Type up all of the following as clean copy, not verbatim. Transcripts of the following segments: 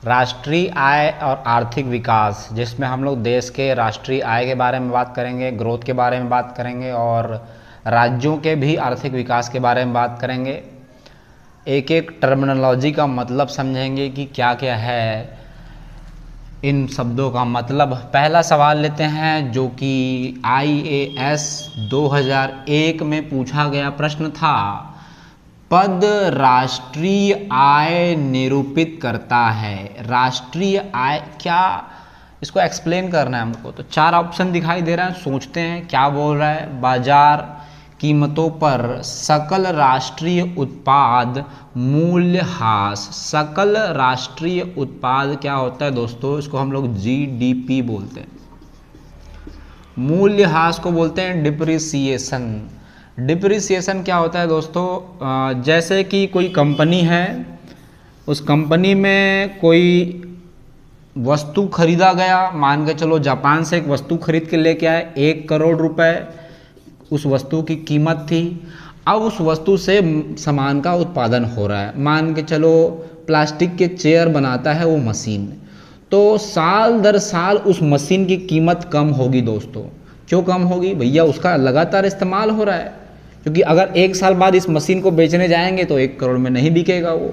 राष्ट्रीय आय और आर्थिक विकास, जिसमें हम लोग देश के राष्ट्रीय आय के बारे में बात करेंगे, ग्रोथ के बारे में बात करेंगे और राज्यों के भी आर्थिक विकास के बारे में बात करेंगे। एक एक टर्मिनोलॉजी का मतलब समझेंगे कि क्या क्या है इन शब्दों का मतलब। पहला सवाल लेते हैं जो कि IAS 2001 में पूछा गया प्रश्न था। पद राष्ट्रीय आय निरूपित करता है। राष्ट्रीय आय क्या, इसको एक्सप्लेन करना है हमको। तो 4 ऑप्शन दिखाई दे रहा है, सोचते हैं क्या बोल रहा है। बाजार कीमतों पर सकल राष्ट्रीय उत्पाद मूल्यह्रास। सकल राष्ट्रीय उत्पाद क्या होता है दोस्तों, इसको हम लोग GDP बोलते हैं। मूल्यह्रास को बोलते हैं डिप्रिसिएशन। डिप्रिसिएशन क्या होता है दोस्तों, जैसे कि कोई कंपनी है, उस कंपनी में कोई वस्तु खरीदा गया, मान के चलो जापान से एक वस्तु खरीद के लेके आए, 1 करोड़ रुपए उस वस्तु की कीमत थी। अब उस वस्तु से सामान का उत्पादन हो रहा है, मान के चलो प्लास्टिक के चेयर बनाता है वो मशीन, तो साल दर साल उस मशीन की कीमत कम होगी दोस्तों। क्यों कम होगी भैया, उसका लगातार इस्तेमाल हो रहा है, क्योंकि अगर 1 साल बाद इस मशीन को बेचने जाएंगे तो 1 करोड़ में नहीं बिकेगा वो।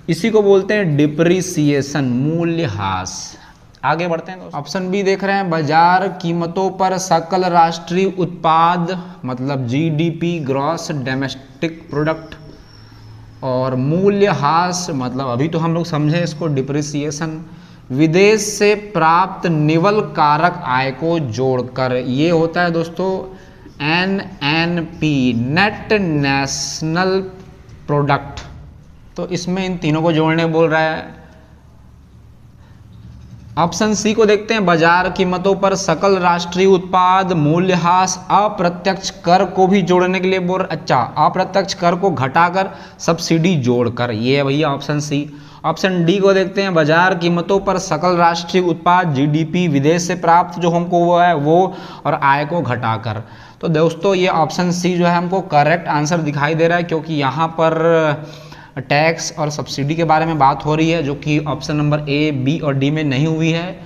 इसी को बोलते हैं डिप्रिसिएशन, मूल्यह्रास। आगे बढ़ते हैं दोस्तों। ऑप्शन बी देख रहे हैं, बाजार कीमतों पर सकल राष्ट्रीय उत्पाद मतलब GDP, ग्रॉस डोमेस्टिक प्रोडक्ट, और मूल्यह्रास मतलब अभी तो हम लोग समझे इसको डिप्रिसिएशन, विदेश से प्राप्त निवल कारक आय को जोड़कर। ये होता है दोस्तों NNP, नेट नेशनल प्रोडक्ट। तो इसमें इन तीनों को जोड़ने बोल रहा है। ऑप्शन सी को देखते हैं, बाजार कीमतों पर सकल राष्ट्रीय उत्पाद मूल्यह्रास अप्रत्यक्ष कर को भी जोड़ने के लिए बोल। अच्छा, अप्रत्यक्ष कर को घटाकर सब्सिडी जोड़कर, ये है भैया ऑप्शन सी। ऑप्शन डी को देखते हैं, बाजार कीमतों पर सकल राष्ट्रीय उत्पाद GDP, विदेश से प्राप्त जो हमको वो है वो और आय को घटाकर। तो दोस्तों ये ऑप्शन सी जो है हमको करेक्ट आंसर दिखाई दे रहा है, क्योंकि यहाँ पर टैक्स और सब्सिडी के बारे में बात हो रही है, जो कि ऑप्शन नंबर A, B और D में नहीं हुई है।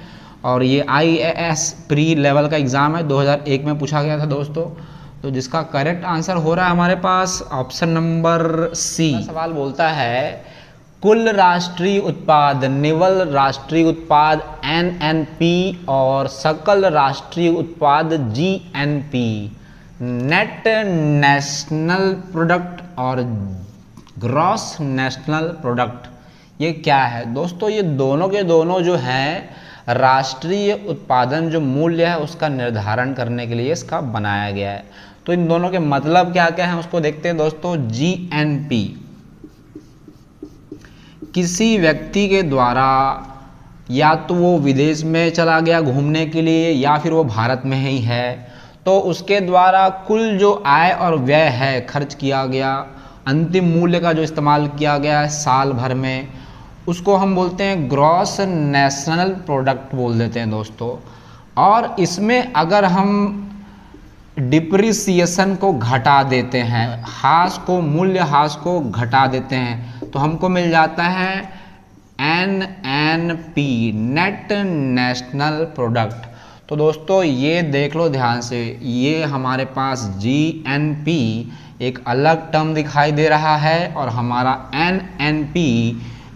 और ये IAS प्री लेवल का एग्ज़ाम है, 2001 में पूछा गया था दोस्तों। तो जिसका करेक्ट आंसर हो रहा है हमारे पास ऑप्शन नंबर C। सवाल बोलता है, कुल राष्ट्रीय उत्पाद, निवल राष्ट्रीय उत्पाद NNP और सकल राष्ट्रीय उत्पाद GNP, नेट नेशनल प्रोडक्ट और ग्रॉस नेशनल प्रोडक्ट, ये क्या है दोस्तों? ये दोनों के दोनों जो हैं राष्ट्रीय उत्पादन जो मूल्य है उसका निर्धारण करने के लिए इसका बनाया गया है। तो इन दोनों के मतलब क्या क्या हैं उसको देखते हैं दोस्तों। GNP किसी व्यक्ति के द्वारा, या तो वो विदेश में चला गया घूमने के लिए या फिर वो भारत में ही है, तो उसके द्वारा कुल जो आय और व्यय है, खर्च किया गया, अंतिम मूल्य का जो इस्तेमाल किया गया है साल भर में, उसको हम बोलते हैं ग्रॉस नेशनल प्रोडक्ट बोल देते हैं दोस्तों। और इसमें अगर हम डिप्रिसिएशन को घटा देते हैं, ह्रास को, मूल्य ह्रास को घटा देते हैं, तो हमको मिल जाता है NNP, नेट नेशनल प्रोडक्ट। तो दोस्तों ये देख लो ध्यान से, ये हमारे पास GNP एक अलग टर्म दिखाई दे रहा है और हमारा NNP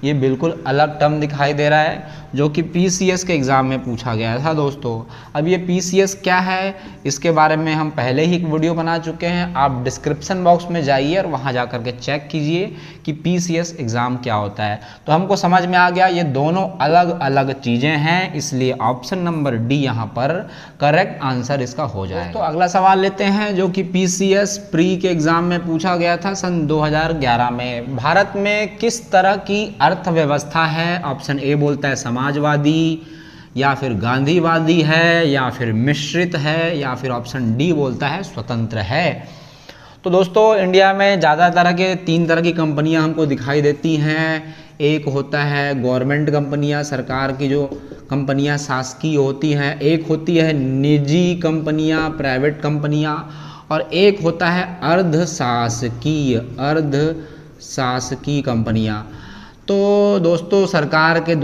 ये बिल्कुल अलग टर्म दिखाई दे रहा है, जो कि PCS के एग्ज़ाम में पूछा गया था दोस्तों। अब ये PCS क्या है, इसके बारे में हम पहले ही एक वीडियो बना चुके हैं, आप डिस्क्रिप्शन बॉक्स में जाइए और वहाँ जा कर के चेक कीजिए कि PCS एग्ज़ाम क्या होता है। तो हमको समझ में आ गया ये दोनों अलग अलग चीज़ें हैं, इसलिए ऑप्शन नंबर D यहाँ पर करेक्ट आंसर इसका हो जाए। तो अगला सवाल लेते हैं जो कि PCS प्री के एग्ज़ाम में पूछा गया था सन 2011 में। भारत में किस तरह की अर्थव्यवस्था है? ऑप्शन A बोलता है समाजवादी, या फिर गांधीवादी है, या फिर मिश्रित है, या फिर ऑप्शन D बोलता है स्वतंत्र है। तो दोस्तों इंडिया में ज़्यादा तरह के 3 तरह की कंपनियां हमको दिखाई देती हैं। एक होता है गवर्नमेंट कंपनियां, सरकार की जो कंपनियां शासकीय होती हैं, एक होती है निजी कंपनियां, प्राइवेट कंपनियां, और एक होता है अर्ध शासकीय कंपनियां। तो दोस्तों सरकार के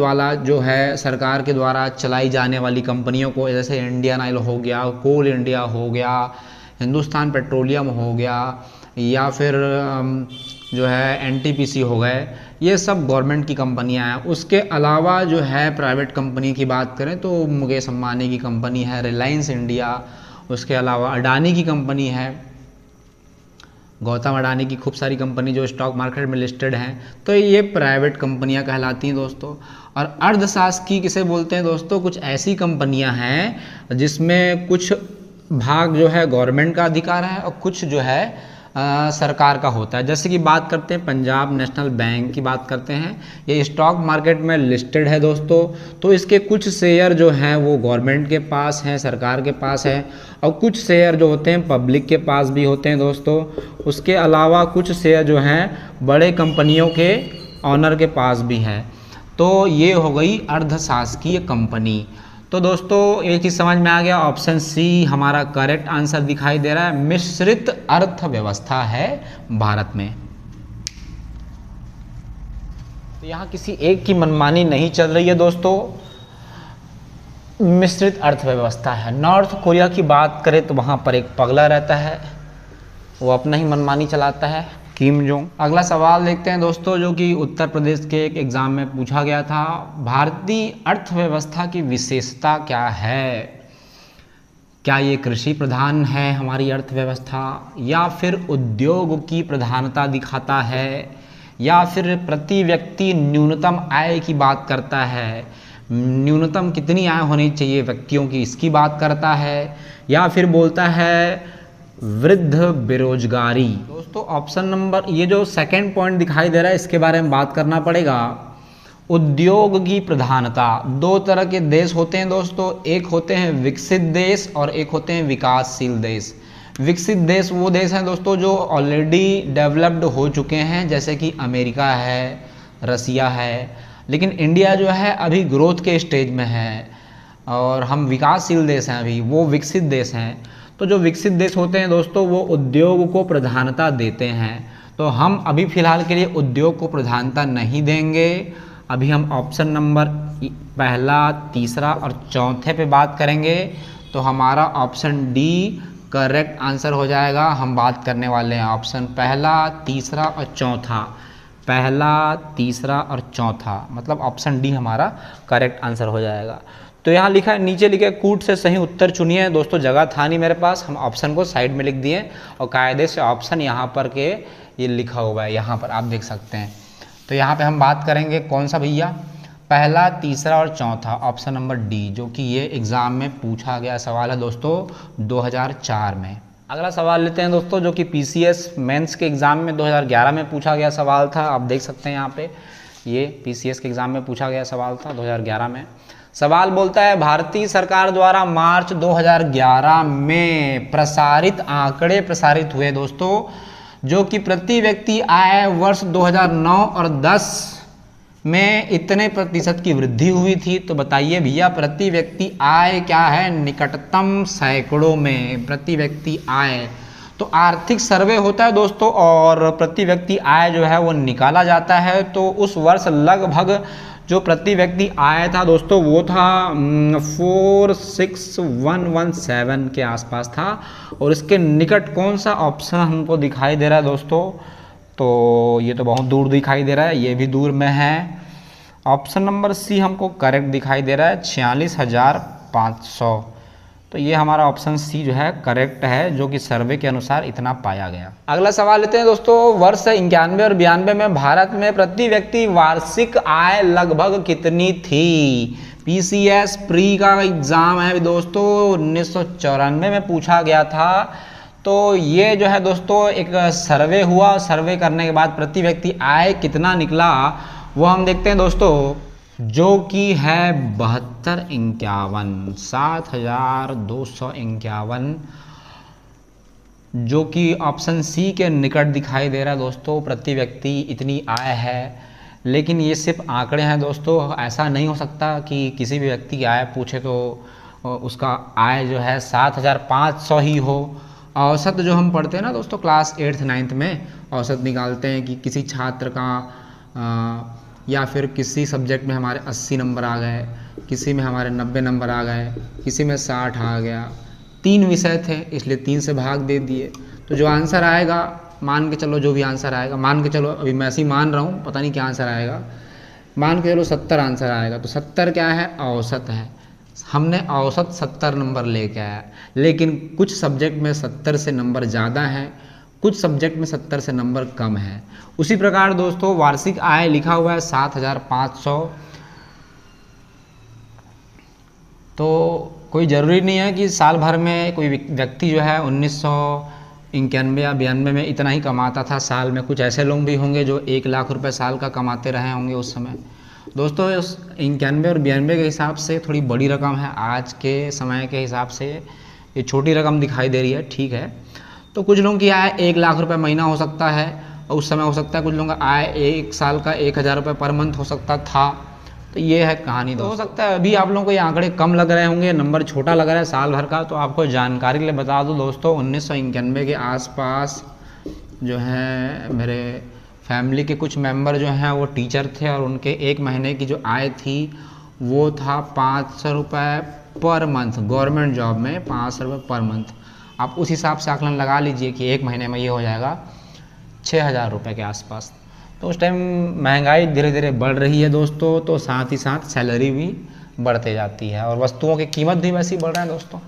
द्वारा चलाई जाने वाली कंपनियों को, जैसे इंडियन ऑयल हो गया, कोल इंडिया हो गया, हिंदुस्तान पेट्रोलियम हो गया, या फिर जो है एनटीपीसी हो गए, ये सब गवर्नमेंट की कंपनियां हैं। उसके अलावा जो है प्राइवेट कंपनी की बात करें तो मुकेश अंबानी की कंपनी है रिलायंस इंडिया, उसके अलावा अडानी की कंपनी है, गौतम अडानी की खूब सारी कंपनी जो स्टॉक मार्केट में लिस्टेड हैं, तो ये प्राइवेट कंपनियां कहलाती हैं दोस्तों। और अर्धशासकीय किसे बोलते हैं दोस्तों? कुछ ऐसी कंपनियां हैं जिसमें कुछ भाग जो है गवर्नमेंट का अधिकार है और कुछ जो है सरकार का होता है। जैसे कि बात करते हैं पंजाब नेशनल बैंक की बात करते हैं, ये स्टॉक मार्केट में लिस्टेड है दोस्तों। तो इसके कुछ शेयर जो हैं वो गवर्नमेंट के पास हैं, सरकार के पास है, और कुछ शेयर जो होते हैं पब्लिक के पास भी होते हैं दोस्तों। उसके अलावा कुछ शेयर जो हैं बड़े कंपनियों के ऑनर के पास भी हैं। तो ये हो गई अर्धशासकीय कंपनी। तो दोस्तों एक ही समझ में आ गया, ऑप्शन सी हमारा करेक्ट आंसर दिखाई दे रहा है। मिश्रित अर्थव्यवस्था है भारत में। तो यहाँ किसी एक की मनमानी नहीं चल रही है दोस्तों, मिश्रित अर्थव्यवस्था है। नॉर्थ कोरिया की बात करें तो वहाँ पर एक पगला रहता है, वो अपना ही मनमानी चलाता है, किम जोंग। अगला सवाल देखते हैं दोस्तों, जो कि उत्तर प्रदेश के एक एग्जाम में पूछा गया था। भारतीय अर्थव्यवस्था की विशेषता क्या है? क्या ये कृषि प्रधान है हमारी अर्थव्यवस्था, या फिर उद्योग की प्रधानता दिखाता है, या फिर प्रति व्यक्ति न्यूनतम आय की बात करता है, न्यूनतम कितनी आय होनी चाहिए व्यक्तियों की इसकी बात करता है, या फिर बोलता है वृद्ध बेरोजगारी? दोस्तों ऑप्शन नंबर, ये जो सेकंड पॉइंट दिखाई दे रहा है इसके बारे में बात करना पड़ेगा। उद्योग की प्रधानता, दो तरह के देश होते हैं दोस्तों, एक होते हैं विकसित देश और एक होते हैं विकासशील देश। विकसित देश वो देश हैं दोस्तों जो ऑलरेडी डेवलप्ड हो चुके हैं, जैसे कि अमेरिका है, रसिया है। लेकिन इंडिया जो है अभी ग्रोथ के स्टेज में है, और हम विकासशील देश हैं, अभी वो विकसित देश हैं। तो जो विकसित देश होते हैं दोस्तों वो उद्योग को प्रधानता देते हैं। तो हम अभी फ़िलहाल के लिए उद्योग को प्रधानता नहीं देंगे। अभी हम ऑप्शन नंबर पहला, तीसरा और चौथे पे बात करेंगे। तो हमारा ऑप्शन डी करेक्ट आंसर हो जाएगा। हम बात करने वाले हैं ऑप्शन पहला, तीसरा और चौथा। पहला, तीसरा और चौथा, मतलब ऑप्शन डी हमारा करेक्ट आंसर हो जाएगा। तो यहाँ लिखा है, नीचे लिखा है कूट से सही उत्तर चुनिए। दोस्तों जगह था नहीं मेरे पास, हम ऑप्शन को साइड में लिख दिए और कायदे से ऑप्शन यहाँ पर के ये लिखा हुआ है, यहाँ पर आप देख सकते हैं। तो यहाँ पे हम बात करेंगे कौन सा भैया, पहला, तीसरा और चौथा, ऑप्शन नंबर डी, जो कि ये एग्ज़ाम में पूछा गया सवाल है दोस्तों 2004 में। अगला सवाल लेते हैं दोस्तों, जो कि पीसीएस मेंस के एग्ज़ाम में 2011 में पूछा गया सवाल था। आप देख सकते हैं यहाँ पे, ये पीसीएस के एग्ज़ाम में पूछा गया सवाल था 2011 में। सवाल बोलता है, भारतीय सरकार द्वारा मार्च 2011 में प्रसारित आंकड़े प्रसारित हुए दोस्तों, जो कि प्रति व्यक्ति आय वर्ष 2009 और 10 में इतने प्रतिशत की वृद्धि हुई थी। तो बताइए भैया प्रति व्यक्ति आय क्या है निकटतम सैकड़ों में, प्रति व्यक्ति आय। तो आर्थिक सर्वे होता है दोस्तों और प्रति व्यक्ति आय जो है वो निकाला जाता है। तो उस वर्ष लगभग जो प्रति व्यक्ति आय था दोस्तों वो था 46117 के आसपास था। और इसके निकट कौन सा ऑप्शन हमको दिखाई दे रहा है दोस्तों, तो ये तो बहुत दूर दिखाई दे रहा है, ये भी दूर में है। ऑप्शन नंबर सी हमको करेक्ट दिखाई दे रहा है 46,500। तो ये हमारा ऑप्शन सी जो है करेक्ट है, जो कि सर्वे के अनुसार इतना पाया गया। अगला सवाल लेते हैं दोस्तों, वर्ष 91 और 92 में भारत में प्रति व्यक्ति वार्षिक आय लगभग कितनी थी? पीसीएस प्री का एग्जाम है दोस्तों, 1994 में पूछा गया था। तो ये जो है दोस्तों एक सर्वे हुआ, सर्वे करने के बाद प्रति व्यक्ति आय कितना निकला वो हम देखते हैं दोस्तों, जो कि है 7251, 7251, जो कि ऑप्शन सी के निकट दिखाई दे रहा है दोस्तों। प्रति व्यक्ति इतनी आय है, लेकिन ये सिर्फ आंकड़े हैं दोस्तों, ऐसा नहीं हो सकता कि किसी भी व्यक्ति की आय पूछे तो उसका आय जो है 7500 ही हो। औसत जो हम पढ़ते हैं ना दोस्तों क्लास 8th 9th में, औसत निकालते हैं कि किसी छात्र का या फिर किसी सब्जेक्ट में हमारे 80 नंबर आ गए, किसी में हमारे 90 नंबर आ गए, किसी में 60 आ गया। 3 विषय थे इसलिए 3 से भाग दे दिए। तो जो आंसर आएगा, मान के चलो जो भी आंसर आएगा, मान के चलो अभी मैं ऐसे ही मान रहा हूँ, पता नहीं क्या आंसर आएगा, मान के चलो 70 आंसर आएगा। तो 70 क्या है, औसत है। हमने औसत 70 नंबर लेके आया, लेकिन कुछ सब्जेक्ट में 70 से नंबर ज़्यादा हैं, कुछ सब्जेक्ट में 70 से नंबर कम है। उसी प्रकार दोस्तों वार्षिक आय लिखा हुआ है 7,500। तो कोई ज़रूरी नहीं है कि साल भर में कोई व्यक्ति जो है 1991 या 92 में इतना ही कमाता था साल में। कुछ ऐसे लोग भी होंगे जो 1 लाख रुपए साल का कमाते रहे होंगे उस समय। दोस्तों 91 और 92 के हिसाब से थोड़ी बड़ी रकम है, आज के समय के हिसाब से ये छोटी रकम दिखाई दे रही है, ठीक है। तो कुछ लोगों की आय 1 लाख रुपए महीना हो सकता है, और उस समय हो सकता है कुछ लोगों का आय 1 साल का 1,000 रुपये पर मंथ हो सकता था। तो ये है कहानी। तो हो सकता है अभी आप लोगों को ये आंकड़े कम लग रहे होंगे, नंबर छोटा लग रहा है साल भर का। तो आपको जानकारी के लिए बता दूं दोस्तों, 1991 के आसपास जो है मेरे फैमिली के कुछ मेंबर जो हैं वो टीचर थे, और उनके 1 महीने की जो आय थी वो था 500 रुपये पर मंथ। गवर्नमेंट जॉब में 500 रुपये पर मंथ। आप उस हिसाब से आकलन लगा लीजिए कि 1 महीने में ये हो जाएगा 6,000 रुपये के आसपास। तो उस टाइम महंगाई धीरे धीरे बढ़ रही है दोस्तों, तो साथ ही साथ सैलरी भी बढ़ते जाती है, और वस्तुओं की कीमत भी वैसे ही बढ़ रहा है दोस्तों।